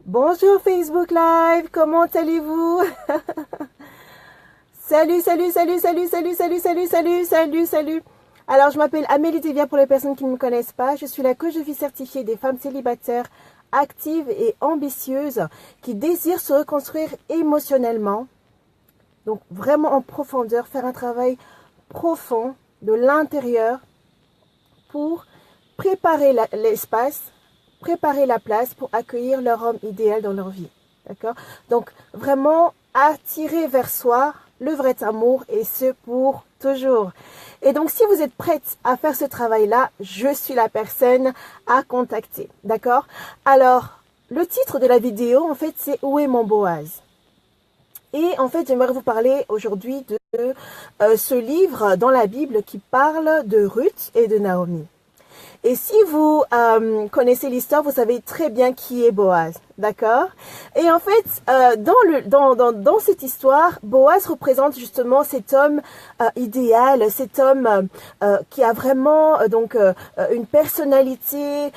Bonjour Facebook Live, comment allez-vous? Salut, salut, salut, salut, salut, salut, salut, salut, salut, salut. Alors, je m'appelle Amélie Devia pour les personnes qui ne me connaissent pas. Je suis la coach de vie certifiée des femmes célibataires actives et ambitieuses qui désirent se reconstruire émotionnellement. Donc, vraiment en profondeur, faire un travail profond de l'intérieur pour préparer l'espace, préparer la place pour accueillir leur homme idéal dans leur vie. D'accord? Donc, vraiment attirer vers soi le vrai amour et ce pour toujours. Et donc, si vous êtes prête à faire ce travail-là, je suis la personne à contacter. D'accord? Alors, le titre de la vidéo, en fait, c'est Où est mon Boaz? Et en fait, j'aimerais vous parler aujourd'hui de ce livre dans la Bible qui parle de Ruth et de Naomi. Et si vous connaissez l'histoire, vous savez très bien qui est Boaz, d'accord? Et en fait, dans cette histoire, Boaz représente justement cet homme idéal, cet homme qui a vraiment une personnalité,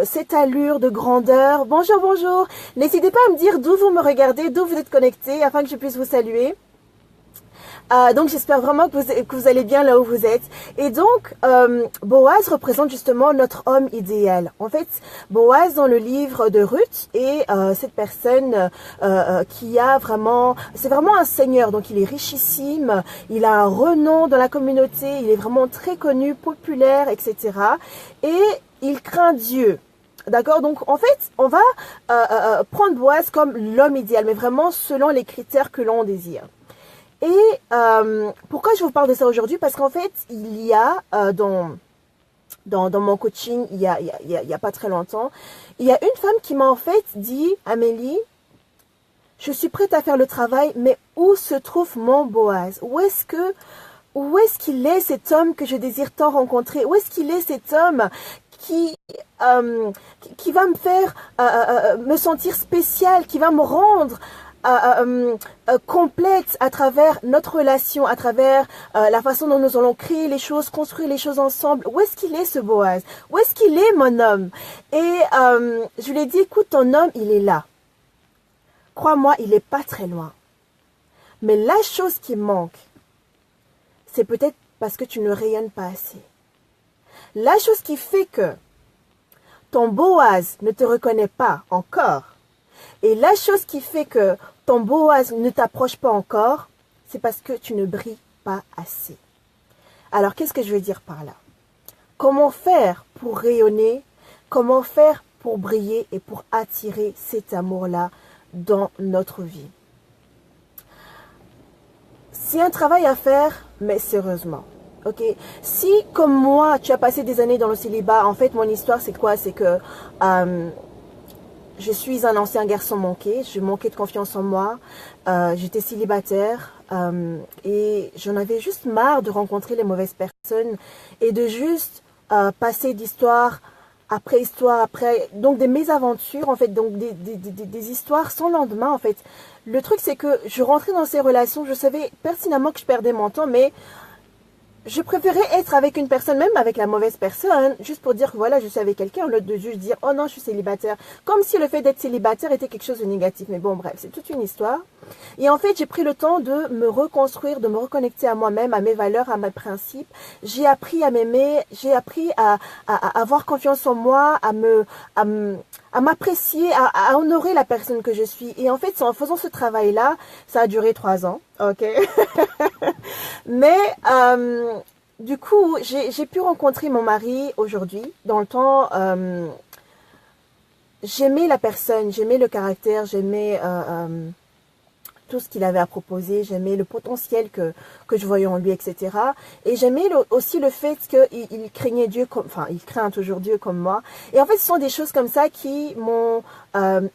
cette allure de grandeur. Bonjour, bonjour. N'hésitez pas à me dire d'où vous me regardez, d'où vous êtes connectés, afin que je puisse vous saluer. Donc j'espère vraiment que vous allez bien là où vous êtes. Et donc Boaz représente justement notre homme idéal. En fait, Boaz dans le livre de Ruth est cette personne qui a vraiment, c'est vraiment un seigneur. Donc il est richissime, il a un renom dans la communauté, il est vraiment très connu, populaire, etc. Et il craint Dieu. D'accord, donc en fait, on va prendre Boaz comme l'homme idéal, mais vraiment selon les critères que l'on désire. Et pourquoi je vous parle de ça aujourd'hui? Parce qu'en fait, il y a dans mon coaching, il y a pas très longtemps, il y a une femme qui m'a en fait dit, Amélie, je suis prête à faire le travail, mais où se trouve mon Boaz? Où est-ce qu'il est cet homme que je désire tant rencontrer? Où est-ce qu'il est cet homme qui va me faire me sentir spéciale, qui va me rendre complète à travers notre relation, à travers la façon dont nous allons créer les choses, construire les choses ensemble. Où est-ce qu'il est ce Boaz? Où est-ce qu'il est mon homme? Et je lui ai dit, écoute, ton homme, il est là. Crois-moi, il n'est pas très loin. Mais la chose qui manque, c'est peut-être parce que tu ne rayonnes pas assez. La chose qui fait que ton Boaz ne te reconnaît pas encore, et la chose qui fait que ton Boaz ne t'approche pas encore, c'est parce que tu ne brilles pas assez. Alors, qu'est-ce que je veux dire par là? Comment faire pour rayonner? Comment faire pour briller et pour attirer cet amour-là dans notre vie? C'est un travail à faire, mais sérieusement. Ok, si comme moi, tu as passé des années dans le célibat, en fait, mon histoire, c'est quoi? C'est que je suis un ancien garçon manqué, je manquais de confiance en moi, j'étais célibataire et j'en avais juste marre de rencontrer les mauvaises personnes et de juste passer d'histoire après histoire, après, donc des mésaventures en fait, donc des histoires sans lendemain en fait. Le truc c'est que je rentrais dans ces relations, je savais pertinemment que je perdais mon temps, mais je préférais être avec une personne, même avec la mauvaise personne, juste pour dire que voilà, je suis avec quelqu'un, au lieu de juste dire, oh non, je suis célibataire. Comme si le fait d'être célibataire était quelque chose de négatif. Mais bon, bref, c'est toute une histoire. Et en fait, j'ai pris le temps de me reconstruire, de me reconnecter à moi-même, à mes valeurs, à mes principes. J'ai appris à m'aimer, j'ai appris à avoir confiance en moi, à m'apprécier, à honorer la personne que je suis. Et en fait, en faisant ce travail-là, ça a duré 3 ans, ok. Mais du coup, j'ai pu rencontrer mon mari aujourd'hui. Dans le temps, j'aimais la personne, j'aimais le caractère, j'aimais tout ce qu'il avait à proposer, j'aimais le potentiel que je voyais en lui, etc. Et j'aimais aussi le fait qu'il craignait Dieu, enfin, il craint toujours Dieu comme moi. Et en fait, ce sont des choses comme ça qui m'ont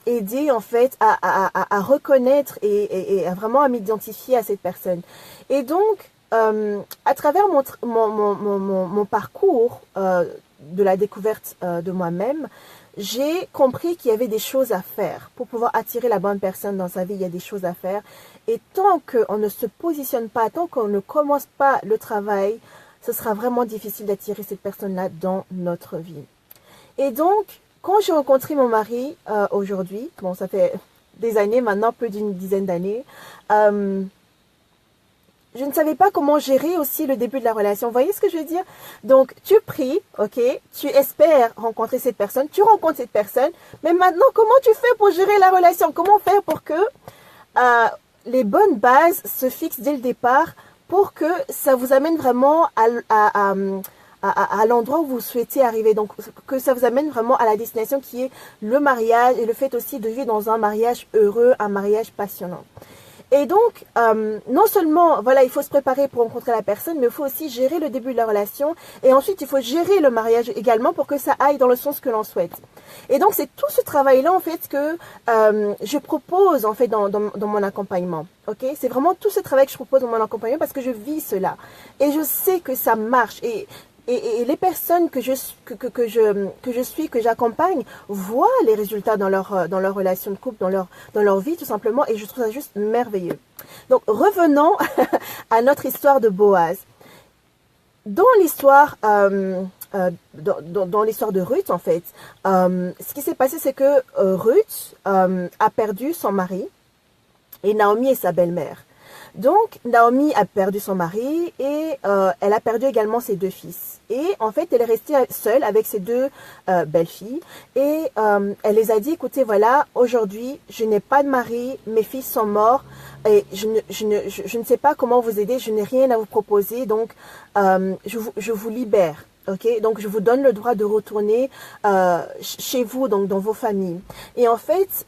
aidé, en fait, à reconnaître et vraiment à m'identifier à cette personne. Et donc, à travers mon parcours de la découverte de moi-même, j'ai compris qu'il y avait des choses à faire. Pour pouvoir attirer la bonne personne dans sa vie, il y a des choses à faire. Et tant qu'on ne se positionne pas, tant qu'on ne commence pas le travail, ce sera vraiment difficile d'attirer cette personne-là dans notre vie. Et donc, quand j'ai rencontré mon mari aujourd'hui, bon, ça fait des années maintenant, plus d'une dizaine d'années, je ne savais pas comment gérer aussi le début de la relation. Vous voyez ce que je veux dire? Donc, tu pries, ok? Tu espères rencontrer cette personne, tu rencontres cette personne, mais maintenant, comment tu fais pour gérer la relation? Comment faire pour que les bonnes bases se fixent dès le départ pour que ça vous amène vraiment à l'endroit où vous souhaitez arriver. Donc, que ça vous amène vraiment à la destination qui est le mariage et le fait aussi de vivre dans un mariage heureux, un mariage passionnant. Et donc, non seulement, voilà, il faut se préparer pour rencontrer la personne, mais il faut aussi gérer le début de la relation. Et ensuite, il faut gérer le mariage également pour que ça aille dans le sens que l'on souhaite. Et donc, c'est tout ce travail-là, en fait, que je propose, en fait, dans mon accompagnement. Ok? C'est vraiment tout ce travail que je propose dans mon accompagnement parce que je vis cela. Et je sais que ça marche. Et les personnes que je suis, que j'accompagne, voient les résultats dans leur relation de couple, dans leur vie tout simplement, et je trouve ça juste merveilleux. Donc revenons à notre histoire de Boaz. Dans l'histoire dans l'histoire de Ruth, en fait, ce qui s'est passé, c'est que Ruth a perdu son mari et Naomi est sa belle-mère. Donc, Naomi a perdu son mari et elle a perdu également ses 2 fils. Et en fait, elle est restée seule avec ses 2 belles-filles. Et elle les a dit, écoutez, voilà, aujourd'hui, je n'ai pas de mari, mes fils sont morts. Et je ne sais pas comment vous aider, je n'ai rien à vous proposer. Donc, je vous libère. Ok, donc je vous donne le droit de retourner chez vous, donc dans vos familles. Et en fait,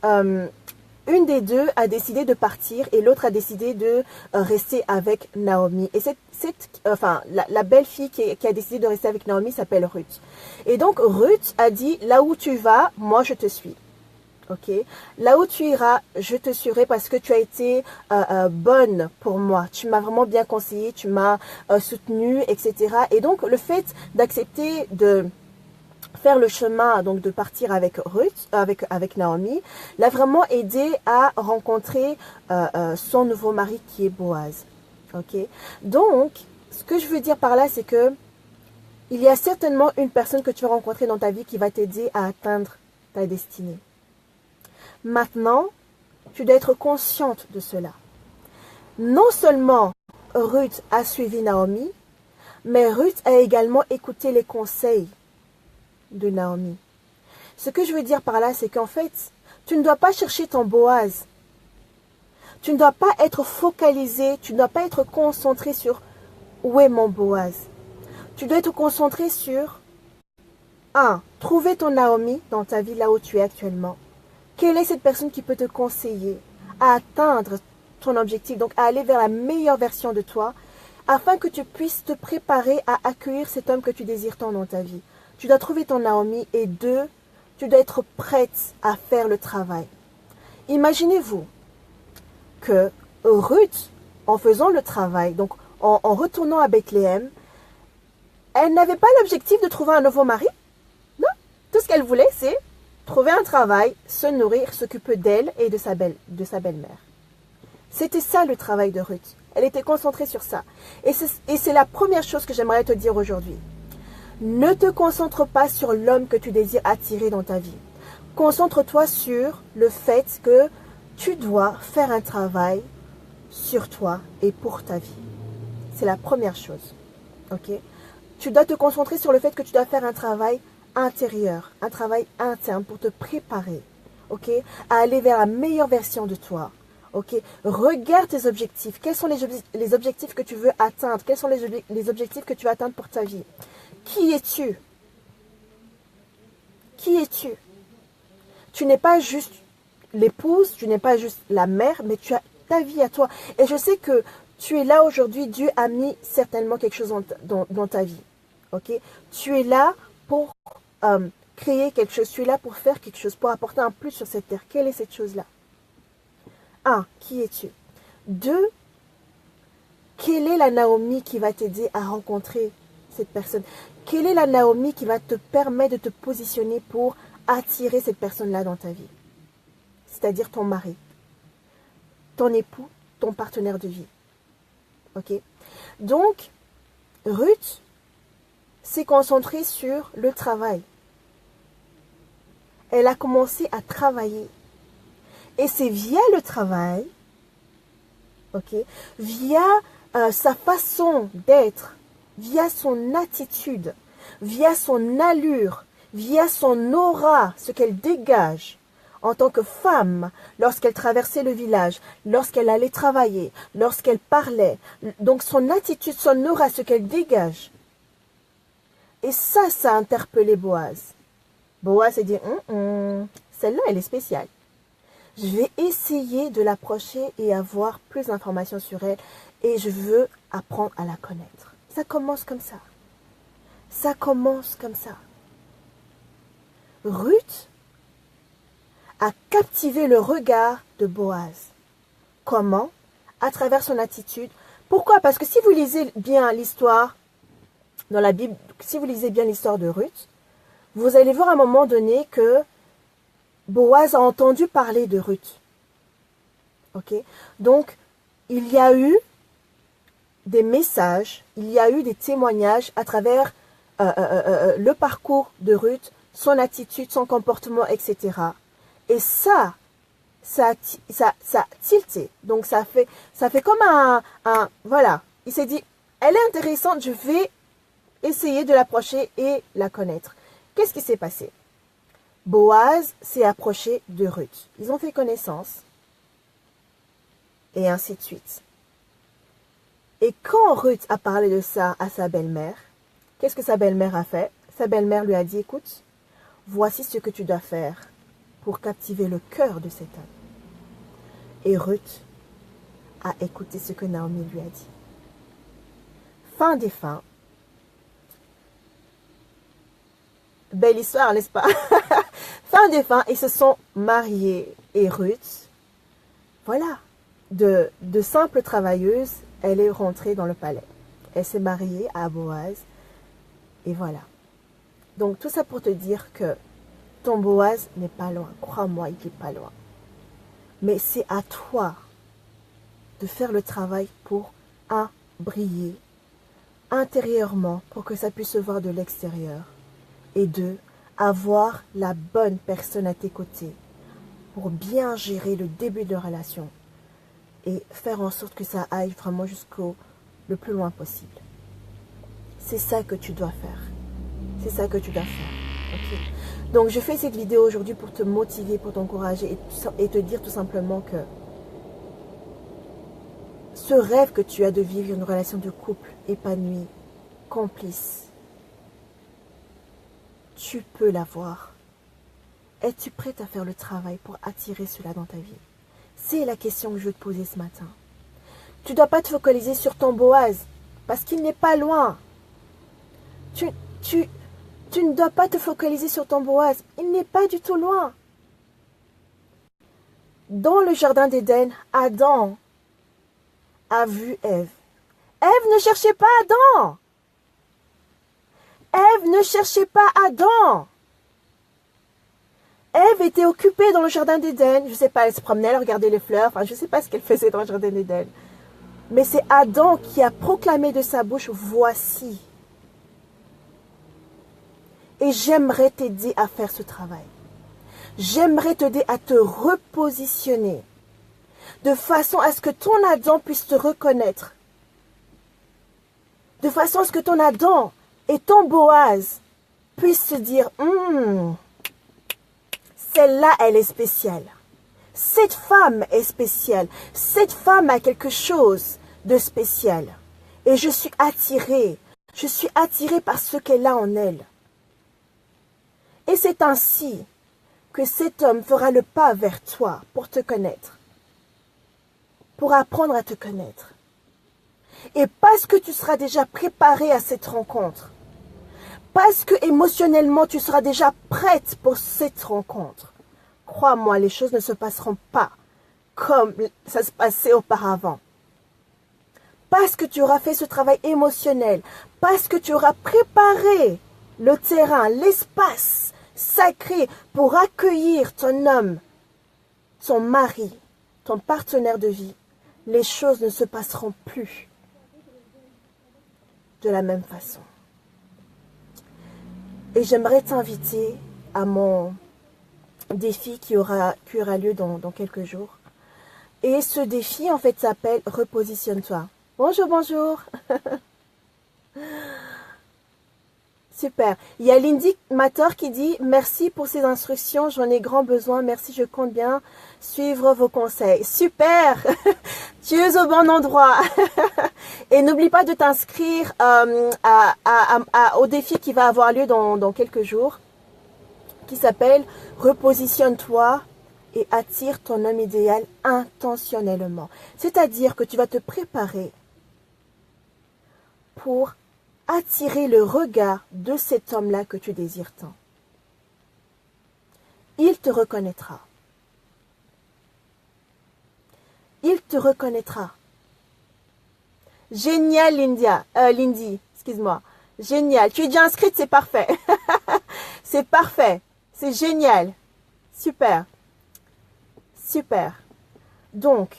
une des 2 a décidé de partir et l'autre a décidé de rester avec Naomi. Et la belle-fille qui a décidé de rester avec Naomi s'appelle Ruth. Et donc Ruth a dit, là où tu vas, moi je te suis. Ok, là où tu iras, je te suivrai parce que tu as été bonne pour moi. Tu m'as vraiment bien conseillé, tu m'as soutenue, etc. Et donc le fait d'accepter de faire le chemin, donc de partir avec Ruth, avec Naomi, l'a vraiment aidé à rencontrer son nouveau mari qui est Boaz. Ok. Donc, ce que je veux dire par là, c'est que il y a certainement une personne que tu vas rencontrer dans ta vie qui va t'aider à atteindre ta destinée. Maintenant, tu dois être consciente de cela. Non seulement Ruth a suivi Naomi, mais Ruth a également écouté les conseils de Naomi. Ce que je veux dire par là, c'est qu'en fait, tu ne dois pas chercher ton Boaz. Tu ne dois pas être focalisé, tu ne dois pas être concentré sur où est mon Boaz. Tu dois être concentré sur trouver ton Naomi dans ta vie là où tu es actuellement. Quelle est cette personne qui peut te conseiller à atteindre ton objectif, donc à aller vers la meilleure version de toi, afin que tu puisses te préparer à accueillir cet homme que tu désires tant dans ta vie. Tu dois trouver ton Naomi et 2, tu dois être prête à faire le travail. Imaginez-vous que Ruth, en faisant le travail, donc en retournant à Bethléem, elle n'avait pas l'objectif de trouver un nouveau mari. Non, tout ce qu'elle voulait, c'est trouver un travail, se nourrir, s'occuper d'elle et de sa belle-mère. C'était ça le travail de Ruth. Elle était concentrée sur ça. Et c'est la première chose que j'aimerais te dire aujourd'hui. Ne te concentre pas sur l'homme que tu désires attirer dans ta vie. Concentre-toi sur le fait que tu dois faire un travail sur toi et pour ta vie. C'est la première chose. Ok? Tu dois te concentrer sur le fait que tu dois faire un travail intérieur, un travail interne pour te préparer, ok, à aller vers la meilleure version de toi. Ok, regarde tes objectifs. Quels sont les objectifs que tu veux atteindre? Quels sont les objectifs que tu veux atteindre pour ta vie? Qui es-tu? Qui es-tu? Tu n'es pas juste l'épouse, tu n'es pas juste la mère, mais tu as ta vie à toi. Et je sais que tu es là aujourd'hui, Dieu a mis certainement quelque chose dans ta vie. Ok? Tu es là pour créer quelque chose, tu es là pour faire quelque chose, pour apporter un plus sur cette terre. Quelle est cette chose-là? 1. Qui es-tu? 2. Quelle est la Naomi qui va t'aider à rencontrer cette personne? Quelle est la Naomi qui va te permettre de te positionner pour attirer cette personne-là dans ta vie? C'est-à-dire ton mari, ton époux, ton partenaire de vie. Ok? Donc, Ruth s'est concentrée sur le travail. elle a commencé à travailler. Et c'est via le travail, ok, via sa façon d'être, via son attitude, via son allure, via son aura, ce qu'elle dégage en tant que femme, lorsqu'elle traversait le village, lorsqu'elle allait travailler, lorsqu'elle parlait. Donc son attitude, son aura, ce qu'elle dégage. Et ça a interpellé Boaz. Boaz s'est dit, celle-là, elle est spéciale. Je vais essayer de l'approcher et avoir plus d'informations sur elle. Et je veux apprendre à la connaître. Ça commence comme ça. Ça commence comme ça. Ruth a captivé le regard de Boaz. Comment? À travers son attitude. Pourquoi? Parce que si vous lisez bien l'histoire dans la Bible, si vous lisez bien l'histoire de Ruth, vous allez voir à un moment donné que Boaz a entendu parler de Ruth. Ok? Donc, il y a eu des messages, il y a eu des témoignages à travers le parcours de Ruth, son attitude, son comportement, etc. Et ça a tilté. Donc, ça fait comme voilà. Il s'est dit, elle est intéressante, je vais essayer de l'approcher et la connaître. Qu'est-ce qui s'est passé? Boaz s'est approché de Ruth. Ils ont fait connaissance. Et ainsi de suite. Et quand Ruth a parlé de ça à sa belle-mère, qu'est-ce que sa belle-mère a fait? Sa belle-mère lui a dit, écoute, voici ce que tu dois faire pour captiver le cœur de cet homme. Et Ruth a écouté ce que Naomi lui a dit. Fin des fins. Belle histoire, n'est-ce pas? Fin des fins, ils se sont mariés. Et Ruth, voilà, de simple travailleuse, elle est rentrée dans le palais. Elle s'est mariée à Boaz. Et voilà. Donc tout ça pour te dire que ton Boaz n'est pas loin. Crois-moi, il n'est pas loin. Mais c'est à toi de faire le travail pour, un, briller intérieurement pour que ça puisse se voir de l'extérieur. Et deux, avoir la bonne personne à tes côtés pour bien gérer le début de relation et faire en sorte que ça aille vraiment jusqu'au le plus loin possible. C'est ça que tu dois faire. C'est ça que tu dois faire. Okay? Donc, je fais cette vidéo aujourd'hui pour te motiver, pour t'encourager et te dire tout simplement que ce rêve que tu as de vivre une relation de couple épanouie, complice, tu peux l'avoir. Es-tu prête à faire le travail pour attirer cela dans ta vie? C'est la question que je veux te poser ce matin. Tu ne dois pas te focaliser sur ton Boaz, parce qu'il n'est pas loin. Tu ne dois pas te focaliser sur ton Boaz, il n'est pas du tout loin. Dans le jardin d'Éden, Adam a vu Ève. Ève ne cherchait pas Adam. Ève ne cherchait pas Adam. Ève était occupée dans le jardin d'Éden. Je ne sais pas, elle se promenait, elle regardait les fleurs. Enfin, je ne sais pas ce qu'elle faisait dans le jardin d'Éden. Mais c'est Adam qui a proclamé de sa bouche, voici. Et j'aimerais t'aider à faire ce travail. J'aimerais t'aider à te repositionner. De façon à ce que ton Adam puisse te reconnaître. De façon à ce que ton Adam et ton Boaz puissent se dire, celle-là, elle est spéciale. Cette femme est spéciale. Cette femme a quelque chose de spécial. Et je suis attirée. Je suis attirée par ce qu'elle a en elle. Et c'est ainsi que cet homme fera le pas vers toi pour te connaître. Pour apprendre à te connaître. Et parce que tu seras déjà préparé à cette rencontre. Parce que émotionnellement, tu seras déjà prête pour cette rencontre. Crois-moi, les choses ne se passeront pas comme ça se passait auparavant. Parce que tu auras fait ce travail émotionnel. Parce que tu auras préparé le terrain, l'espace sacré pour accueillir ton homme, ton mari, ton partenaire de vie. Les choses ne se passeront plus de la même façon. Et j'aimerais t'inviter à mon défi qui aura lieu dans quelques jours. Et ce défi, en fait, s'appelle « Repositionne-toi ». Bonjour, bonjour. Super. Il y a Lindy Mator qui dit « Merci pour ces instructions, j'en ai grand besoin. Merci, je compte bien suivre vos conseils. » Super. Tu es au bon endroit. Et n'oublie pas de t'inscrire au défi qui va avoir lieu dans quelques jours, qui s'appelle « Repositionne-toi et attire ton homme idéal intentionnellement. » C'est-à-dire que tu vas te préparer pour attirer le regard de cet homme-là que tu désires tant. Il te reconnaîtra. Il te reconnaîtra. Génial, Lindy, excuse-moi. Génial. Tu es déjà inscrite, c'est parfait. C'est parfait. C'est génial. Super. Super. Donc,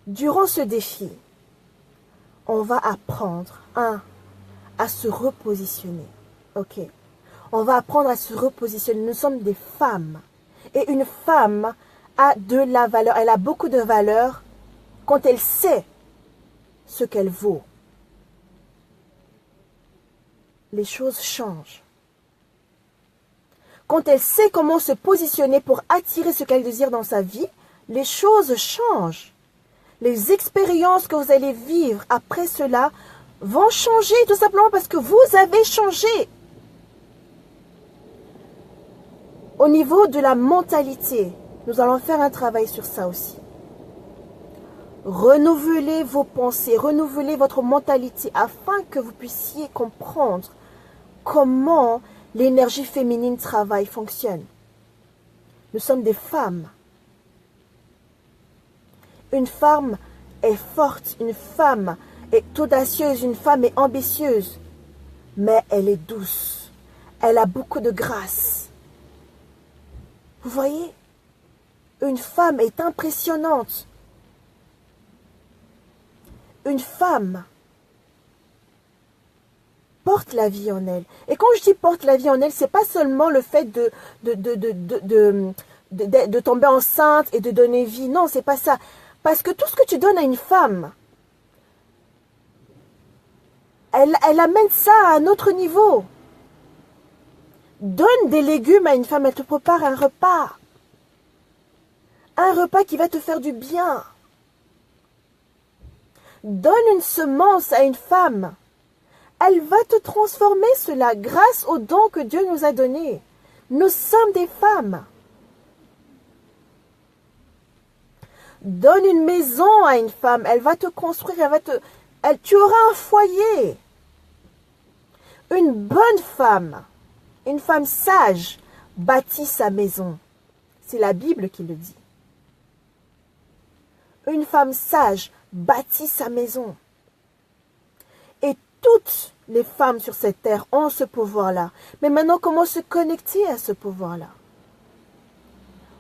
durant ce défi, on va apprendre, à se repositionner. Ok? On va apprendre à se repositionner. Nous sommes des femmes. Et une femme a de la valeur. Elle a beaucoup de valeur quand elle sait ce qu'elle vaut. Les choses changent. Quand elle sait comment se positionner pour attirer ce qu'elle désire dans sa vie, les choses changent. Les expériences que vous allez vivre après cela vont changer tout simplement parce que vous avez changé. Au niveau de la mentalité, nous allons faire un travail sur ça aussi. Renouvelez vos pensées, renouvelez votre mentalité afin que vous puissiez comprendre comment l'énergie féminine travaille, fonctionne. Nous sommes des femmes. Une femme est forte, une femme est audacieuse, une femme est ambitieuse, mais elle est douce. Elle a beaucoup de grâce. Vous voyez? Une femme est impressionnante. Une femme porte la vie en elle. Et quand je dis porte la vie en elle, c'est pas seulement le fait de tomber enceinte et de donner vie. Non, c'est pas ça. Parce que tout ce que tu donnes à une femme, elle amène ça à un autre niveau. Donne des légumes à une femme, elle te prépare un repas. Un repas qui va te faire du bien. Donne une semence à une femme. Elle va te transformer cela grâce aux dons que Dieu nous a donnés. Nous sommes des femmes. Donne une maison à une femme, elle va te construire, tu auras un foyer. Une bonne femme, une femme sage, bâtit sa maison. C'est la Bible qui le dit. Une femme sage bâtit sa maison. Et toutes les femmes sur cette terre ont ce pouvoir-là. Mais maintenant, comment se connecter à ce pouvoir-là?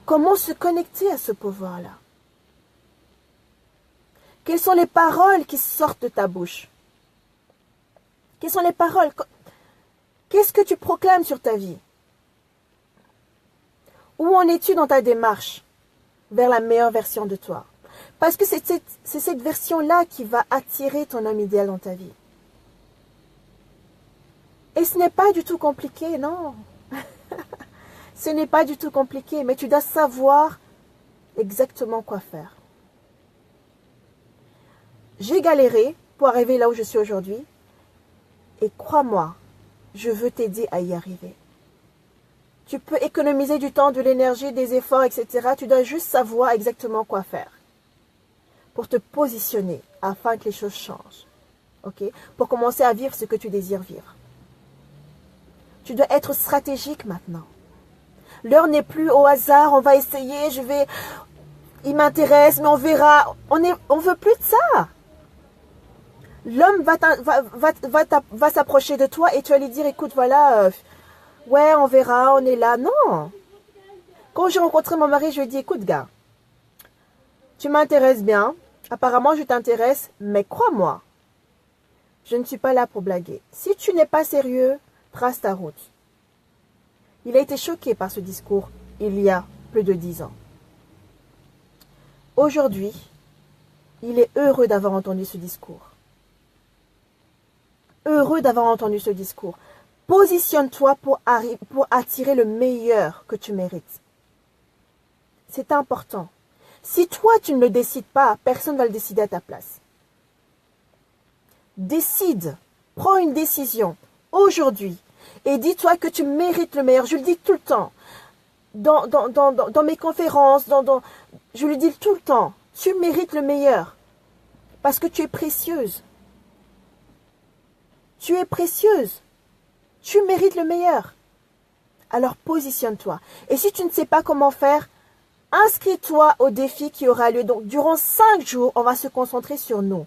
Comment se connecter à ce pouvoir-là? Quelles sont les paroles qui sortent de ta bouche? Quelles sont les paroles? Qu'est-ce que tu proclames sur ta vie? Où en es-tu dans ta démarche vers la meilleure version de toi? Parce que c'est cette version-là qui va attirer ton homme idéal dans ta vie. Et ce n'est pas du tout compliqué, non. Ce n'est pas du tout compliqué, mais tu dois savoir exactement quoi faire. J'ai galéré pour arriver là où je suis aujourd'hui. Et crois-moi, je veux t'aider à y arriver. Tu peux économiser du temps, de l'énergie, des efforts, etc. Tu dois juste savoir exactement quoi faire pour te positionner afin que les choses changent. Ok? Pour commencer à vivre ce que tu désires vivre. Tu dois être stratégique maintenant. L'heure n'est plus au hasard, on va essayer, il m'intéresse, mais on verra. On veut plus de ça. L'homme va s'approcher de toi et tu vas lui dire, écoute, voilà, ouais, on verra, on est là. Non. Quand j'ai rencontré mon mari, je lui ai dit, écoute, gars, tu m'intéresses bien. Apparemment, je t'intéresse, mais crois-moi, je ne suis pas là pour blaguer. Si tu n'es pas sérieux, trace ta route. Il a été choqué par ce discours il y a plus de 10 ans. Aujourd'hui, il est heureux d'avoir entendu ce discours. Heureux d'avoir entendu ce discours. Positionne-toi pour attirer le meilleur que tu mérites. C'est important. Si toi, tu ne le décides pas, personne ne va le décider à ta place. Décide. Prends une décision aujourd'hui et dis-toi que tu mérites le meilleur. Je le dis tout le temps. Dans mes conférences, je le dis tout le temps. Tu mérites le meilleur parce que tu es précieuse. Tu es précieuse. Tu mérites le meilleur. Alors positionne-toi. Et si tu ne sais pas comment faire, inscris-toi au défi qui aura lieu. Donc durant 5 jours, on va se concentrer sur nous.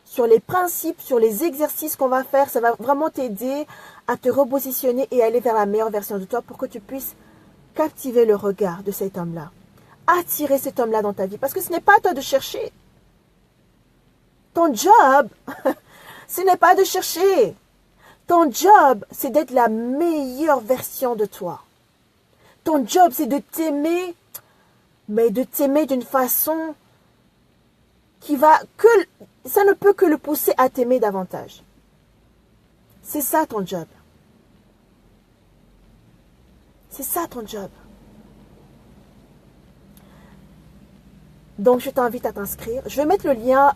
Sur les principes, sur les exercices qu'on va faire. Ça va vraiment t'aider à te repositionner et aller vers la meilleure version de toi pour que tu puisses captiver le regard de cet homme-là. Attirer cet homme-là dans ta vie. Parce que ce n'est pas à toi de chercher. Ton job, ce n'est pas de chercher. Ton job, c'est d'être la meilleure version de toi. Ton job, c'est de t'aimer, mais de t'aimer d'une façon qui va ça ne peut que le pousser à t'aimer davantage. C'est ça ton job. C'est ça ton job. Donc, je t'invite à t'inscrire. Je vais mettre le lien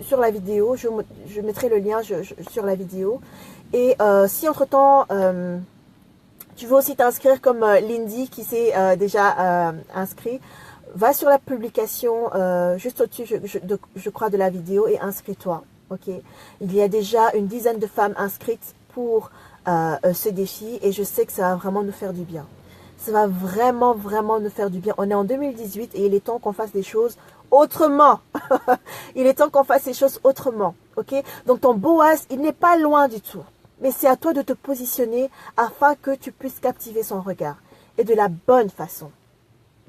sur la vidéo. Je mettrai le lien sur la vidéo. Et si entre-temps, tu veux aussi t'inscrire comme Lindy qui s'est déjà inscrit, va sur la publication juste au-dessus, je crois, de la vidéo et inscris-toi. Ok. Il y a déjà une dizaine de femmes inscrites pour ce défi et je sais que ça va vraiment nous faire du bien. Ça va vraiment, vraiment nous faire du bien. On est en 2018 et il est temps qu'on fasse des choses autrement. Il est temps qu'on fasse les choses autrement. Ok. Donc ton Boaz, il n'est pas loin du tout. Mais c'est à toi de te positionner afin que tu puisses captiver son regard. Et de la bonne façon.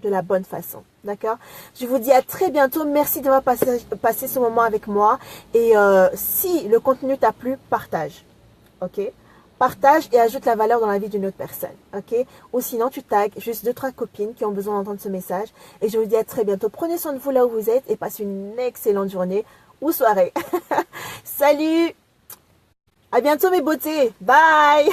De la bonne façon. D'accord? Je vous dis à très bientôt. Merci d'avoir passé ce moment avec moi. Et si le contenu t'a plu, partage. Ok? Partage et ajoute la valeur dans la vie d'une autre personne. Ok? Ou sinon, tu tags juste 2-3 copines qui ont besoin d'entendre ce message. Et je vous dis à très bientôt. Prenez soin de vous là où vous êtes et passez une excellente journée ou soirée. Salut! À bientôt mes beautés. Bye.